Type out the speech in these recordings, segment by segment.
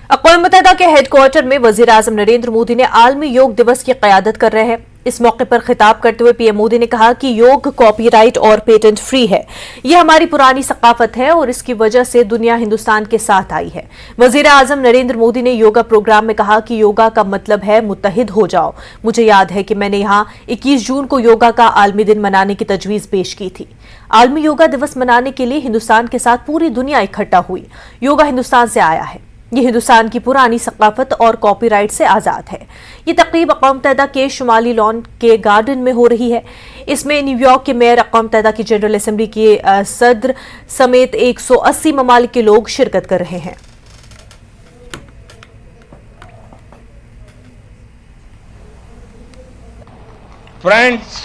अक़वाम मुत्तहिदा के हेडक्वार्टर में वज़ीर आज़म नरेंद्र मोदी ने आलमी योग दिवस की क़यादत कर रहे हैं। इस मौके पर खिताब करते हुए पीएम मोदी ने कहा कि योग कॉपीराइट और पेटेंट फ्री है। यह हमारी पुरानी सकाफत है और इसकी वजह से दुनिया हिंदुस्तान के साथ आई है। वज़ीर आज़म नरेंद्र मोदी ने योगा प्रोग्राम में कहा कि योगा का मतलब है मुत्तहिद हो जाओ। मुझे याद है कि मैंने यहाँ 21 जून को योगा का आलमी दिन मनाने की तजवीज़ पेश की थी। आलमी योगा दिवस मनाने के लिए हिंदुस्तान के साथ पूरी दुनिया इकट्ठा हुई। योगा हिंदुस्तान से आया है। ये हिंदुस्तान की पुरानी सकाफत और कॉपीराइट से आज़ाद है। ये तकरीब अक़वाम मुत्तहिदा के शुमाली लॉन के गार्डन में हो रही है। इसमें न्यूयॉर्क के मेयर, अक़वाम मुत्तहिदा की जनरल असेंबली के सदर समेत 180 ममालिक के लोग शिरकत कर रहे हैं। Friends,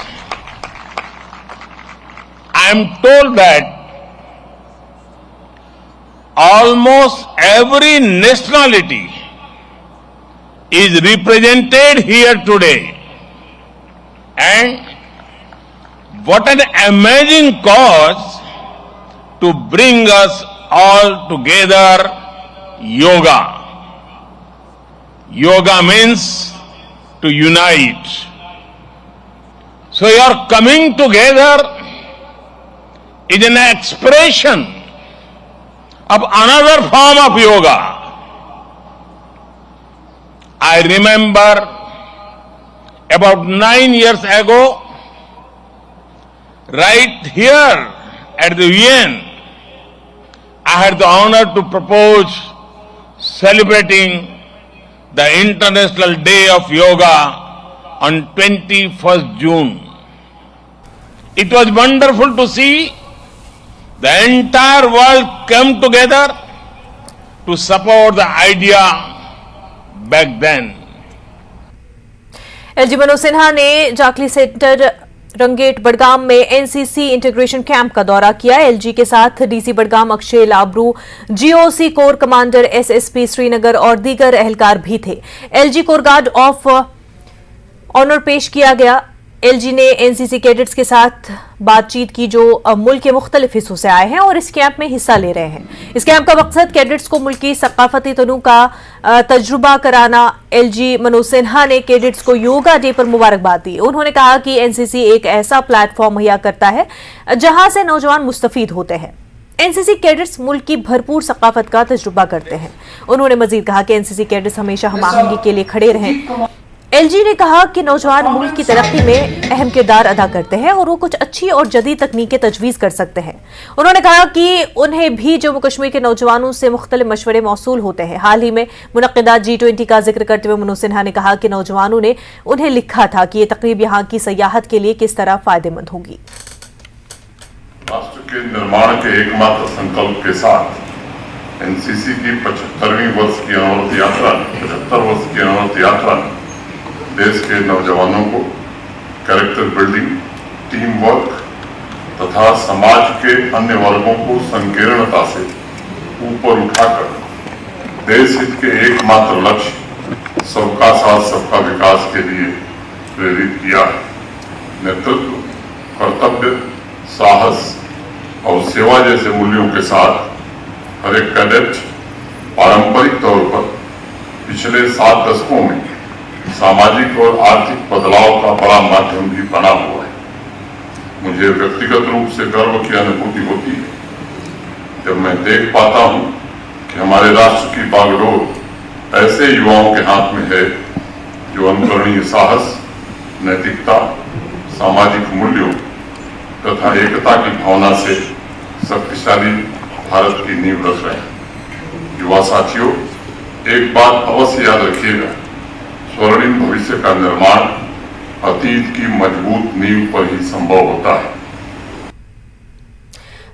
I am told that almost every nationality is represented here today, and what an amazing cause to bring us all together. Yoga means to unite. So your coming together is an expression of another form of yoga. I remember about 9 years ago, right here at the UN, I had the honor to propose celebrating the International Day of Yoga on 21st June. It was wonderful to see the entire world came together to support the idea back then. LG Manoj Sinha ने जाखली centre रंगेट Budgam में NCC integration camp का दौरा किया। LG के साथ DC Budgam Akshay Labroo, GOC corps commander SSP Srinagar और दीगर एहलकार भी थे। एलजी कोर गार्ड ऑफ ऑनर पेश किया गया। एलजी ने एनसीसी कैडेट्स के साथ बातचीत की जो मुल्क के मुख्तलिफ हिस्सों से आए हैं और इस कैंप में हिस्सा ले रहे हैं। इस कैंप का मकसद कैडेट्स को मुल्क की सकाफती तनू का तजुर्बा कराना। एलजी मनोज सिन्हा ने कैडेट्स को योगा डे पर मुबारकबाद दी। उन्होंने कहा कि एनसीसी एक ऐसा प्लेटफॉर्म मुहैया करता है जहां से नौजवान मुस्तफीद होते हैं। एनसीसी कैडेट्स मुल्क की भरपूर सकाफत का तजुर्बा करते हैं। उन्होंने मजीद कहा कि एनसीसी कैडेट्स हमेशा हम आहंगी के लिए खड़े रहें। एलजी ने कहा कि नौजवान मुल्क की तरक्की में अहम किरदार अदा करते हैं और वो कुछ अच्छी और जदीद तकनीकें तजवीज़ कर सकते हैं। उन्होंने कहा कि उन्हें भी जम्मू कश्मीर के नौजवानों से मुख्तलिफ मशवरे मौसूल होते हैं। हाल ही में मुनक़्क़िदा G20 का जिक्र करते हुए मनोज सिन्हा ने कहा कि नौजवानों ने उन्हें लिखा था कि ये तकरीब यहाँ की सयाहत के लिए किस तरह फायदेमंद होगी। राष्ट्र के निर्माण के एकमात्र संकल्प के साथ एनसीसी की 75वीं वर्ष की अमृत यात्रा 75 वर्ष की अमृत यात्रा देश के नौजवानों को कैरेक्टर बिल्डिंग, टीम वर्क तथा समाज के अन्य वर्गों को संकीर्णता से ऊपर उठाकर देश हित के एकमात्र लक्ष्य सबका साथ सबका विकास के लिए प्रेरित किया है। नेतृत्व, कर्तव्य, साहस और सेवा जैसे मूल्यों के साथ हर एक कैडेट पारंपरिक तौर पर पिछले 7 दशकों में सामाजिक और आर्थिक बदलाव का बड़ा माध्यम भी बना हुआ है। मुझे व्यक्तिगत रूप से गर्व की अनुभूति होती है जब मैं देख पाता हूं कि हमारे राष्ट्र की बागडोर ऐसे युवाओं के हाथ में है जो अनुकरणीय साहस, नैतिकता, सामाजिक मूल्यों तथा एकता की भावना से शक्तिशाली भारत की नींव रख रहे हैं। युवा साथियों, एक बात अवश्य याद रखिएगा, स्वर्णिम भविष्य का निर्माण अतीत की मजबूत नींव पर ही संभव होता है।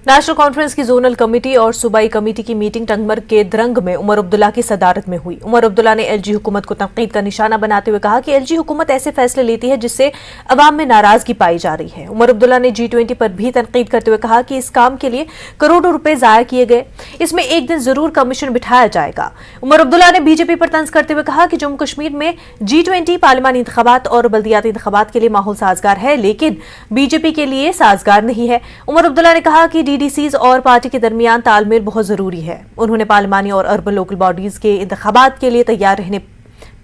नेशनल कॉन्फ्रेंस की जोनल कमेटी और सूबाई कमेटी की मीटिंग टंगमर्ग के द्रंग में उमर अब्दुल्ला की सदारत में हुई। उमर अब्दुल्ला ने एलजी हुकूमत को तनकीद का निशाना बनाते हुए कहा कि एलजी हुकूमत ऐसे फैसले लेती है जिससे अवाम में नाराजगी पाई जा रही है। उमर अब्दुल्ला ने G20 पर भी तनकीद करते हुए कहा कि इस काम के लिए करोड़ों रुपए जाया किए गए, इसमें एक दिन जरूर कमीशन बिठाया जाएगा। उमर अब्दुल्ला ने बीजेपी पर तंज करते हुए कहा कि जम्मू कश्मीर में G20 पार्लिमानी इंतखाबात और बल्दियाती इंतखाबात के लिए माहौल साजगार है, लेकिन बीजेपी के लिए साजगार नहीं है। उमर अब्दुल्ला ने कहा कि डीसीज और पार्टी के दरमियान तालमेल बहुत जरूरी है। उन्होंने पार्लिमानी और अर्बन लोकल बॉडीज के इंतखाबात के लिए तैयार रहने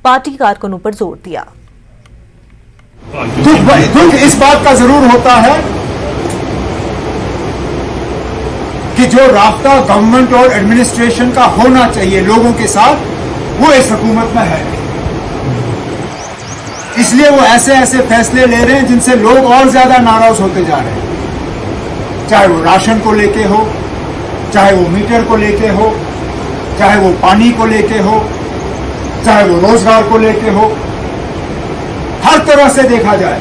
पार्टी कारकुनों पर जोर दिया। दुख इस बात का जरूर होता है कि जो राब्ता गवर्नमेंट और एडमिनिस्ट्रेशन का होना चाहिए लोगों के साथ, वो इस हुकूमत में है। इसलिए वो ऐसे ऐसे फैसले ले रहे हैं जिनसे लोग और ज्यादा नाराज होते जा रहे हैं। चाहे वो राशन को लेके हो, चाहे वो मीटर को लेके हो, चाहे वो पानी को लेके हो, चाहे वो रोजगार को लेके हो। हर तरह से देखा जाए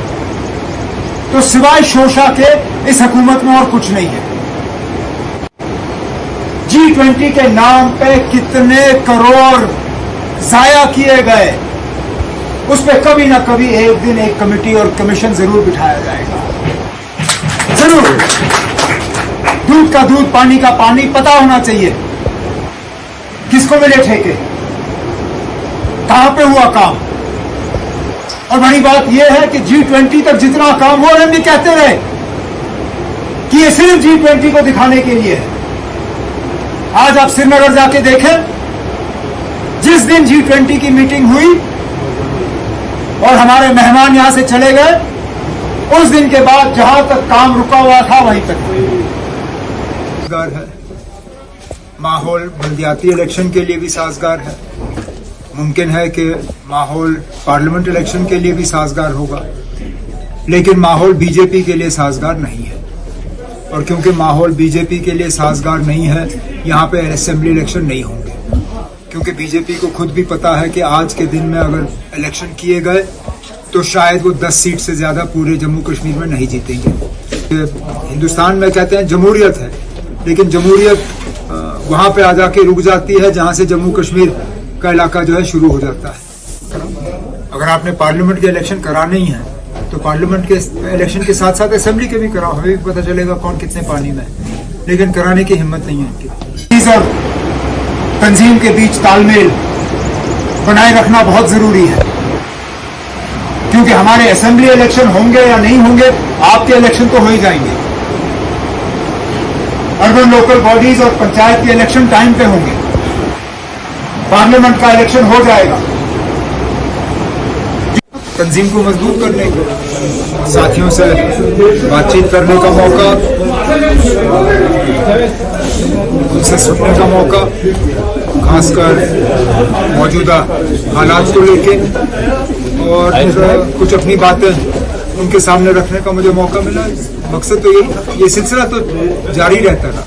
तो सिवाय शोषा के इस हुकूमत में और कुछ नहीं है। G20 के नाम पे कितने करोड़ जाया किए गए, उस पर कभी ना कभी एक दिन एक कमेटी और कमीशन जरूर बिठाया जाएगा, जरूर। दूध का दूध, पानी का पानी पता होना चाहिए किसको मिले ठेके, कहां पे हुआ काम। और बड़ी बात यह है कि G20 तक जितना काम हो रहे, कहते रहे कि ये सिर्फ G20 को दिखाने के लिए है। आज आप श्रीनगर जाके देखें, जिस दिन G20 की मीटिंग हुई और हमारे मेहमान यहां से चले गए, उस दिन के बाद जहां तक काम रुका हुआ था वहीं तक साजगार है। माहौल बल्दियाती इलेक्शन के लिए भी साजगार है। मुमकिन है कि माहौल पार्लियामेंट इलेक्शन के लिए भी साजगार होगा, लेकिन माहौल बीजेपी के लिए साजगार नहीं है। और क्योंकि माहौल बीजेपी के लिए साजगार नहीं है, यहाँ पे असेंबली इलेक्शन नहीं होंगे, क्योंकि बीजेपी को खुद भी पता है कि आज के दिन में अगर इलेक्शन किए गए तो शायद वो 10 सीट से ज्यादा पूरे जम्मू कश्मीर में नहीं जीतेंगे। हिंदुस्तान में कहते हैं जमहूरियत है, लेकिन जमहूरियत वहां पे आ जाके रुक जाती है जहां से जम्मू कश्मीर का इलाका जो है शुरू हो जाता है। अगर आपने पार्लियामेंट के इलेक्शन कराने ही हैं तो पार्लियामेंट के इलेक्शन के साथ साथ असेंबली के भी कराओ, हमें भी पता चलेगा कौन कितने पानी में है। लेकिन कराने की हिम्मत नहीं है इनकी। तंजीम के बीच तालमेल बनाए रखना बहुत जरूरी है, क्योंकि हमारे असेंबली इलेक्शन होंगे या नहीं होंगे, आपके इलेक्शन तो हो ही जाएंगे। अर्बन लोकल बॉडीज और पंचायत के इलेक्शन टाइम पे होंगे, पार्लियामेंट का इलेक्शन हो जाएगा। तंजीम को मजबूत करने को, साथियों से बातचीत करने का मौका, उनसे सुनने का मौका, खासकर मौजूदा हालात को लेके, और कुछ अपनी बातें उनके सामने रखने का मुझे मौका मिला। मकसद तो यही, ये सिलसिला तो जारी रहता था।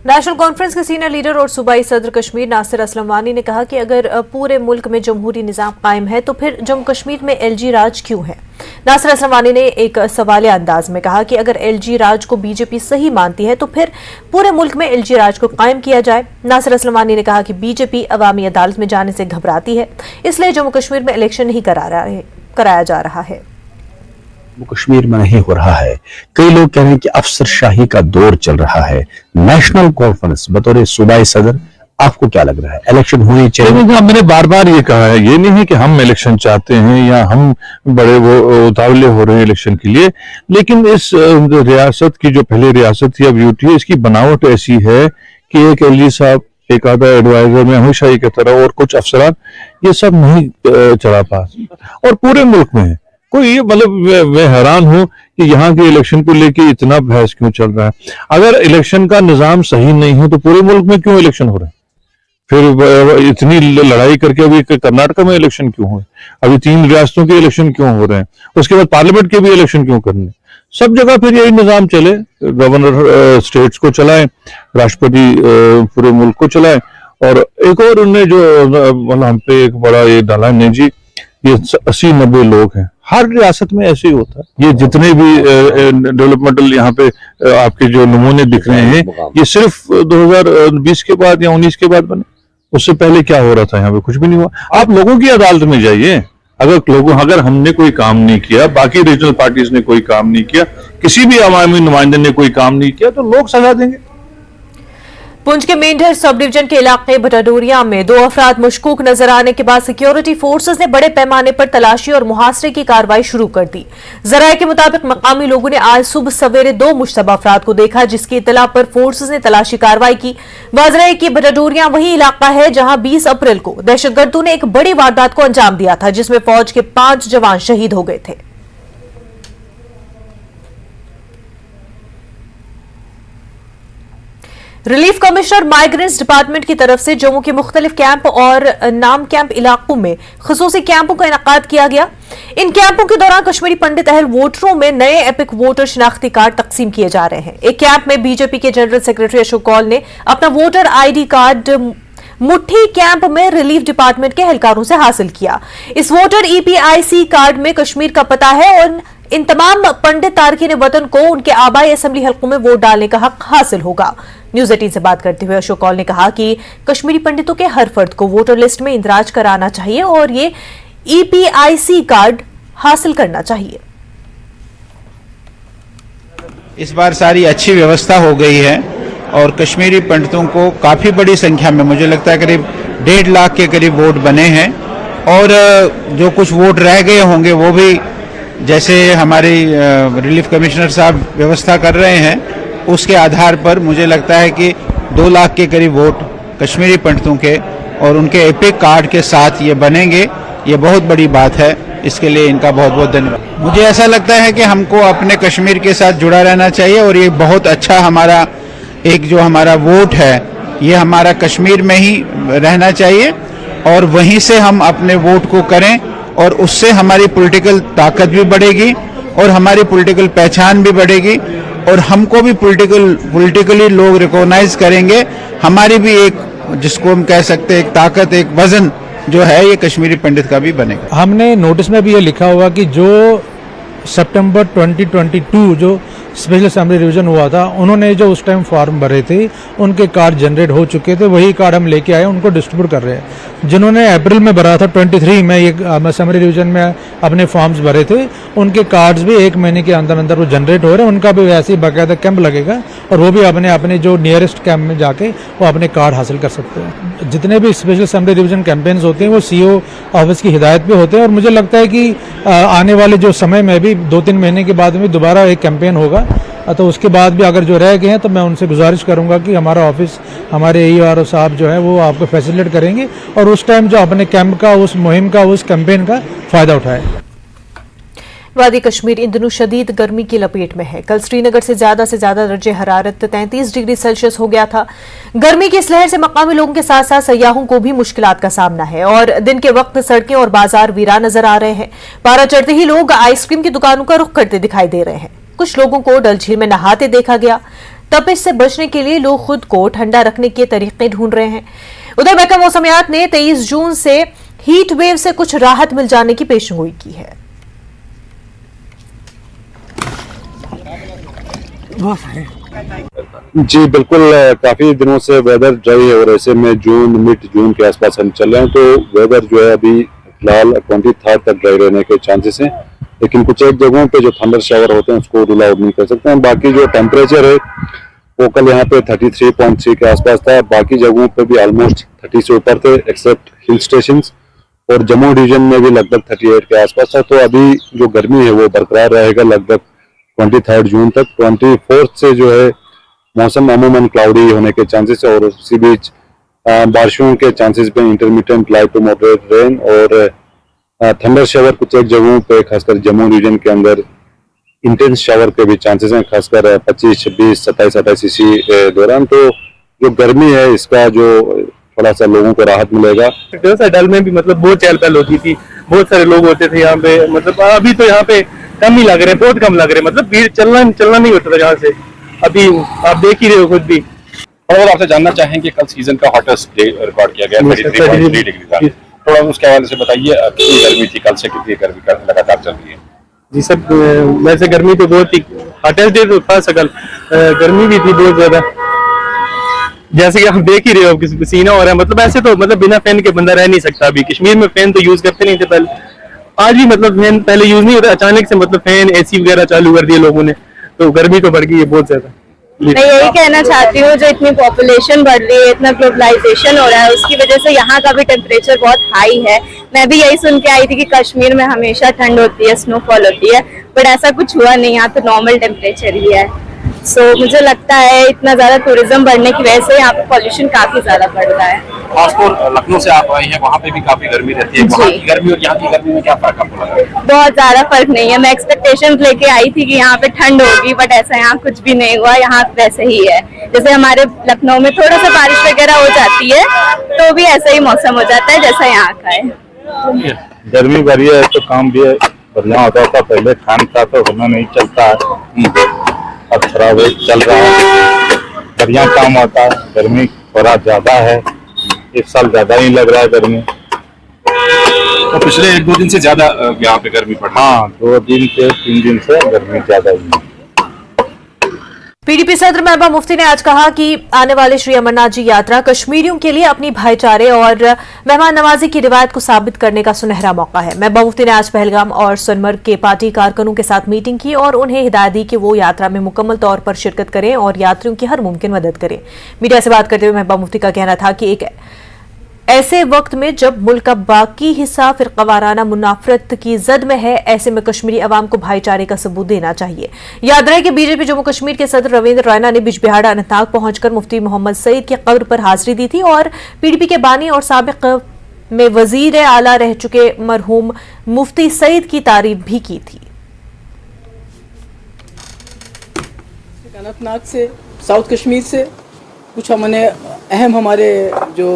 नेशनल कॉन्फ्रेंस के सीनियर लीडर और सूबाई सदर कश्मीर नासिर असलम वानी ने कहा कि अगर पूरे मुल्क में जमहूरी निज़ाम कायम है तो फिर जम्मू कश्मीर में एलजी राज क्यों है। नासिर असलम वानी ने एक सवालिया अंदाज में कहा कि अगर एलजी राज को बीजेपी सही मानती है तो फिर पूरे मुल्क में एलजी राज को कायम किया जाए। नासिर असलम वानी ने कहा कि बीजेपी अवामी अदालत में जाने से घबराती है, इसलिए जम्मू कश्मीर में इलेक्शन नहीं कराया जा रहा है। कश्मीर में नहीं हो रहा है। कई लोग कह रहे हैं कि अफसरशाही का दौर चल रहा है। नेशनल कॉन्फ्रेंस बतौर सूबाई सदर आपको क्या लग रहा है, इलेक्शन होनी चाहिए? मैंने बार बार ये कहा है, ये नहीं है कि हम इलेक्शन चाहते हैं या हम बड़े वो उतावले हो रहे हैं इलेक्शन के लिए, लेकिन इस रियासत की जो पहले रियासत थी अब यूटी है, इसकी बनावट ऐसी है कि एक एलजी साहब, एक आधा एडवाइजर में हमेशा ही कहता रहा, और कुछ अफसरान, ये सब नहीं चढ़ा पास। और पूरे मुल्क में कोई ये मतलब मैं हैरान हूं कि यहाँ के इलेक्शन को लेके इतना बहस क्यों चल रहा है। अगर इलेक्शन का निजाम सही नहीं है तो पूरे मुल्क में क्यों इलेक्शन हो रहे हैं? फिर इतनी लड़ाई करके अभी कर्नाटक में इलेक्शन क्यों हुए, अभी 3 रियासतों के इलेक्शन क्यों हो रहे हैं, उसके बाद पार्लियामेंट के भी इलेक्शन क्यों करने? सब जगह फिर यही निजाम चले, गवर्नर स्टेट्स को चलाए, राष्ट्रपति पूरे मुल्क को चलाए। और एक और उन्हें जो मतलब हम पे एक बड़ा ये डाला नहीं जी, ये 80-90 लोग हैं, हर रियासत में ऐसे ही होता है। ये जितने भी डेवलपमेंटल यहाँ पे आपके जो नमूने दिख रहे हैं, ये सिर्फ 2020 के बाद या 19 के बाद बने। उससे पहले क्या हो रहा था यहाँ पे? कुछ भी नहीं हुआ। आप लोगों की अदालत में जाइए, अगर हमने कोई काम नहीं किया, बाकी रीजनल पार्टीज ने कोई काम नहीं किया, किसी भी अवामी नुमाइंदे ने कोई काम नहीं किया, तो लोग सजा देंगे। पुंछ के मेंढर सब डिवीजन के इलाके बटाडोरिया में 2 अफराद मशकूक नजर आने के बाद सिक्योरिटी फोर्सेस ने बड़े पैमाने पर तलाशी और मुहासरे की कार्रवाई शुरू कर दी। जराये के मुताबिक मकामी लोगों ने आज सुबह सवेरे 2 मुश्तबा अफराद को देखा, जिसकी इतला पर फोर्सेस ने तलाशी कार्रवाई की। वाजरा है कि बटाडोरिया वही इलाका है जहां 20 अप्रैल को दहशतगर्दों ने एक बड़ी वारदात को अंजाम दिया था, जिसमें फौज के 5 जवान शहीद हो गए थे। रिलीफ कमिश्नर माइग्रेंट्स डिपार्टमेंट की तरफ से जम्मू के मुख्तलिफ कैंप और नाम कैंप इलाकों में खुसूसी कैंपों का इनेकाद किया गया। इन कैंपों के दौरान कश्मीरी पंडित अहल वोटरों में नए एपिक वोटर शिनाख्ती कार्ड तकसीम किए जा रहे हैं। एक कैंप में बीजेपी के जनरल सेक्रेटरी अशोक कौल ने अपना वोटर आईडी कार्ड मुट्ठी कैंप में रिलीफ डिपार्टमेंट के एहलकारों से हासिल किया। इस वोटर ईपीआईसी कार्ड में कश्मीर का पता है और इन तमाम पंडित तारकीन वतन को उनके आबाई असेंबली हल्कों में वोट डालने का हक हासिल होगा। न्यूज 18 से बात करते हुए अशोक कौल ने कहा कि कश्मीरी पंडितों के हर फर्द को वोटर लिस्ट में इंदराज कराना चाहिए और ये ईपीआईसी कार्ड हासिल करना चाहिए। इस बार सारी अच्छी व्यवस्था हो गई है और कश्मीरी पंडितों को काफ़ी बड़ी संख्या में, मुझे लगता है करीब 1.5 लाख के करीब वोट बने हैं और जो कुछ वोट रह गए होंगे वो भी जैसे हमारी रिलीफ कमिश्नर साहब व्यवस्था कर रहे हैं उसके आधार पर मुझे लगता है कि 2 लाख के करीब वोट कश्मीरी पंडितों के और उनके एपिक कार्ड के साथ ये बनेंगे। ये बहुत बड़ी बात है, इसके लिए इनका बहुत बहुत धन्यवाद। मुझे ऐसा लगता है कि हमको अपने कश्मीर के साथ जुड़ा रहना चाहिए और ये बहुत अच्छा हमारा एक जो हमारा वोट है ये हमारा कश्मीर में ही रहना चाहिए और वहीं से हम अपने वोट को करें और उससे हमारी पॉलिटिकल ताकत भी बढ़ेगी और हमारी पॉलिटिकल पहचान भी बढ़ेगी और हमको भी पॉलिटिकली लोग रिकॉग्नाइज करेंगे। हमारी भी एक, जिसको हम कह सकते हैं, एक ताकत, एक वजन जो है ये कश्मीरी पंडित का भी बनेगा। हमने नोटिस में भी ये लिखा हुआ कि जो सितंबर 2022 जो स्पेशल असेंबली रिवीजन हुआ था, उन्होंने जो उस टाइम फॉर्म भरे थे उनके कार्ड जनरेट हो चुके थे, वही कार्ड हम लेके आए, उनको डिस्ट्रीब्यूट कर रहे हैं। जिन्होंने अप्रैल में भरा था 23 में ये असेंबली रिवीजन में अपने फॉर्म्स भरे थे, उनके कार्ड्स भी 1 महीने के अंदर अंदर वो जनरेट हो रहे हैं। उनका भी वैसे ही बाकायदा कैंप लगेगा और वो भी अपने जो नियरेस्ट कैंप में जाके वो अपने कार्ड हासिल कर सकते हैं। जितने भी स्पेशल असेंबली रिवीजन कैंपेन्स होते हैं वो सीओ ऑफिस की हिदायत पे होते हैं और मुझे लगता है कि आने वाले जो समय में भी 2-3 महीने के बाद में दोबारा एक कैंपेन होगा, तो उसके बाद भी अगर जो रह गए हैं तो मैं उनसे गुजारिश करूंगा कि हमारा ऑफिस, हमारे ERO साहब जो है वो आपको फैसिलिटेट करेंगे और उस टाइम जो अपने कैंप का, उस मुहिम का, उस कैंपेन का फायदा उठाए। वादी कश्मीर इन दिनों शदीद गर्मी की लपेट में है। कल श्रीनगर से ज्यादा दर्जे हरारत 33 डिग्री सेल्सियस हो गया था। गर्मी की इस लहर से मकामी लोगों के साथ साथ सयाहों को भी मुश्किलात का सामना है और दिन के वक्त सड़कें और बाजार वीरान नजर आ रहे हैं। पारा चढ़ते ही लोग आइसक्रीम की दुकानों का रुख करते दिखाई दे रहे हैं। कुछ लोगों को डल झील में नहाते देखा गया। तपिश से बचने के लिए लोग खुद को ठंडा रखने के तरीके ढूंढ रहे हैं। उधर महकमा मौसमियात ने 23 जून से हीट वेव से कुछ राहत मिल जाने की पेशगोई की है। जी बिल्कुल, काफी दिनों से वेदर ड्राई है और ऐसे में मिड जून के आसपास हम चल रहे हैं, तो वेदर जो है अभी फिलहाल 23 तक ड्राई रहने के चांसेस हैं, लेकिन कुछ एक जगहों पे जो थंडर शावर होते हैं उसको रूल आउट नहीं कर सकते हैं। बाकी जो टेम्परेचर है वो कल यहाँ पे 33.3 के आसपास था, बाकी जगहों पे भी ऑलमोस्ट 30 से ऊपर थे एक्सेप्ट हिल स्टेशन और जम्मू डिवीजन में भी लगभग 38 के आसपास था। तो अभी जो गर्मी है वो बरकरार रहेगा लगभग 23 जून तक। 24 से जो है मौसम अमूमन क्लाउडी होने के चांसेस है और उसी बीच बारिशों के चांसेस भी, intermediate light to moderate rain और थंडर शावर कुछ एक जगहों पे खासकर जम्मू रीजन के अंदर इंटेंस शावर के भी चांसेस हैं, खासकर 25, 26, 27, 28 इसी दौरान। तो जो गर्मी है इसका जो थोड़ा सा लोगों को राहत मिलेगा। डल में भी मतलब बहुत चहल पहल होती थी, बहुत सारे लोग होते थे यहाँ पे, मतलब अभी तो यहाँ पे कम ही लग रहे, बहुत कम लग रहे, मतलब भीड़ चलना नहीं होता था यहाँ से। अभी आप देख ही रहे हो खुद भी। और आपसे जानना चाहेंगे कल सीजन का हॉटेस्ट डे रिकॉर्ड किया गया 33.3 डिग्री था, थोड़ा उसके हवाले से बताइए, कितनी गर्मी थी, कल से कितनी गर्मी लगातार चल रही है? जी सर, वैसे गर्मी तो बहुत ही, हॉटेस्ट डे तो था सकल, गर्मी भी थी बहुत ज्यादा, जैसे कि आप देख ही रहे हो पसीना हो रहा है। मतलब ऐसे तो मतलब बिना फैन के बंदा रह नहीं सकता। अभी कश्मीर में फैन तो यूज करते नहीं थे पहले, आज भी मतलब फैन पहले यूज नहीं होता, अचानक से मतलब फैन AC वगैरह चालू कर दिए लोगों ने, तो गर्मी तो बढ़ गई है बहुत ज्यादा। तकलीफ? मैं यही कहना चाहती हूँ, जो इतनी पॉपुलेशन बढ़ रही है, इतना ग्लोबलाइजेशन हो रहा है, उसकी वजह से यहाँ का भी टेम्परेचर बहुत हाई है। मैं भी यही सुन के आई थी कि कश्मीर में हमेशा ठंड होती है, स्नोफॉल होती है, बट ऐसा कुछ हुआ नहीं, यहाँ तो नॉर्मल टेम्परेचर ही है। सो मुझे लगता है इतना ज्यादा टूरिज्म बढ़ने की वजह से यहाँ पे पॉल्यूशन काफी ज्यादा बढ़ रहा है। खासतौर लखनऊ से आप आई हैं, वहाँ पे भी काफी गर्मी रहती है, वहाँ की गर्मी और यहाँ की गर्मी में क्या फर्क आपको लगा? बहुत ज्यादा फर्क नहीं है। मैं एक्सपेक्टेशंस लेके आई थी कि यहाँ पे ठंड होगी, बट ऐसा यहाँ कुछ भी नहीं हुआ, यहाँ वैसे ही है। जैसे हमारे लखनऊ में थोड़ा सा बारिश वगैरह हो जाती है तो भी ऐसा ही मौसम हो जाता है जैसा यहाँ का है। गर्मी बढ़ी है तो काम भी बढ़िया होता था, पहले फैन था तो होना नहीं चलता है, अब थोड़ा वेट चल रहा है, बढ़िया काम होता है। गर्मी थोड़ा ज्यादा है, इस साल ज्यादा ही लग रहा है गर्मी। तो पिछले 1-2 दिन से ज्यादा यहाँ पे गर्मी पड़ रही है? हाँ, 2 दिन से 3 दिन से गर्मी ज्यादा ही है। पीडीपी सदर महबूबा मुफ्ती ने आज कहा कि आने वाले श्री अमरनाथ जी यात्रा कश्मीरियों के लिए अपनी भाईचारे और मेहमान नवाजी की रिवायत को साबित करने का सुनहरा मौका है। महबूबा मुफ्ती ने आज पहलगाम और सोनमर्ग के पार्टी कारकुनों के साथ मीटिंग की और उन्हें हिदायत दी कि वो यात्रा में मुकम्मल तौर पर शिरकत करें और यात्रियों की हर मुमकिन मदद करें। मीडिया से बात करते हुए महबूबा मुफ्ती का कहना था कि एक ऐसे वक्त में जब मुल्क का बाकी हिस्सा फिरकावाराना मुनाफरत की जद में है, ऐसे में कश्मीरी अवाम को भाईचारे का सबूत देना चाहिए। याद रहे कि बीजेपी जम्मू कश्मीर के सदर रविंद्र रैना ने बिजबिहाड़ा अनंतनाग पहुंचकर मुफ्ती मोहम्मद सईद की कब्र पर हाजिरी दी थी और पीडीपी के बानी और साबिक में वजीर आला रह चुके मरहूम मुफ्ती सईद की तारीफ भी की थी। अनंतनाग से, साउथ कश्मीर से कुछ हमने अहम हमारे जो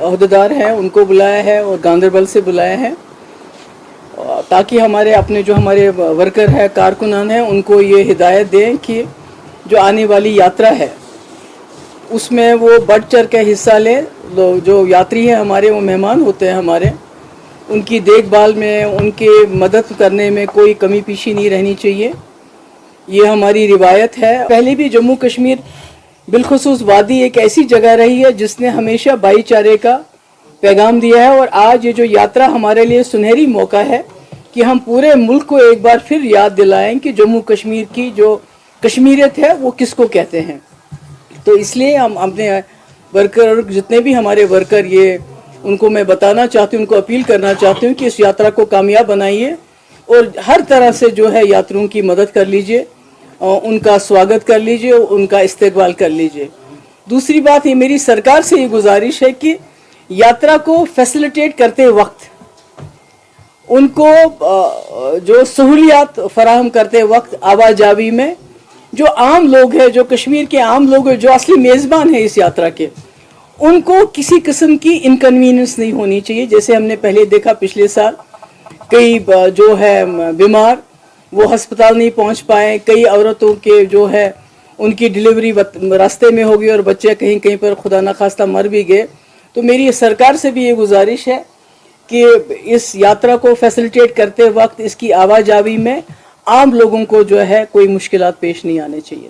अहदेदार हैं उनको बुलाया है और गांदरबल से बुलाया है, ताकि हमारे अपने जो हमारे वर्कर है, कारकुनान हैं, उनको ये हिदायत दें कि जो आने वाली यात्रा है उसमें वो बढ़ चढ़ के हिस्सा लें। जो यात्री हैं हमारे, वो मेहमान होते हैं हमारे, उनकी देखभाल में, उनकी मदद करने में कोई कमी पेशी नहीं रहनी चाहिए। ये हमारी रिवायत है। पहले भी जम्मू कश्मीर बिलखुसूस वादी एक ऐसी जगह रही है जिसने हमेशा भाईचारे का पैगाम दिया है, और आज ये जो यात्रा हमारे लिए सुनहरी मौका है कि हम पूरे मुल्क को एक बार फिर याद दिलाएं कि जम्मू कश्मीर की जो कश्मीरियत है वो किसको कहते हैं। तो इसलिए हम अपने वर्कर, जितने भी हमारे वर्कर, ये उनको मैं बताना चाहती हूँ, उनको अपील करना चाहती हूँ कि इस यात्रा को कामयाब बनाइए और हर तरह से जो है यात्रियों की मदद कर लीजिए, उनका स्वागत कर लीजिए, उनका इस्तेकबाल कर लीजिए। दूसरी बात, ये मेरी सरकार से ये गुजारिश है कि यात्रा को फैसिलिटेट करते वक्त उनको जो सहूलियात फराहम करते वक्त आवाजावी में जो आम लोग हैं, जो कश्मीर के आम लोग हैं, जो असली मेज़बान हैं इस यात्रा के, उनको किसी किस्म की इनकन्वीनियंस नहीं होनी चाहिए। जैसे हमने पहले देखा पिछले साल कई जो है बीमार वो अस्पताल नहीं पहुंच पाए, कई औरतों के जो है उनकी डिलीवरी रास्ते में हो गई और बच्चे कहीं कहीं पर खुदा न खास्ता मर भी गए। तो मेरी सरकार से भी ये गुजारिश है कि इस यात्रा को फैसिलिटेट करते वक्त इसकी आवाजावी में आम लोगों को जो है कोई मुश्किलात पेश नहीं आने चाहिए।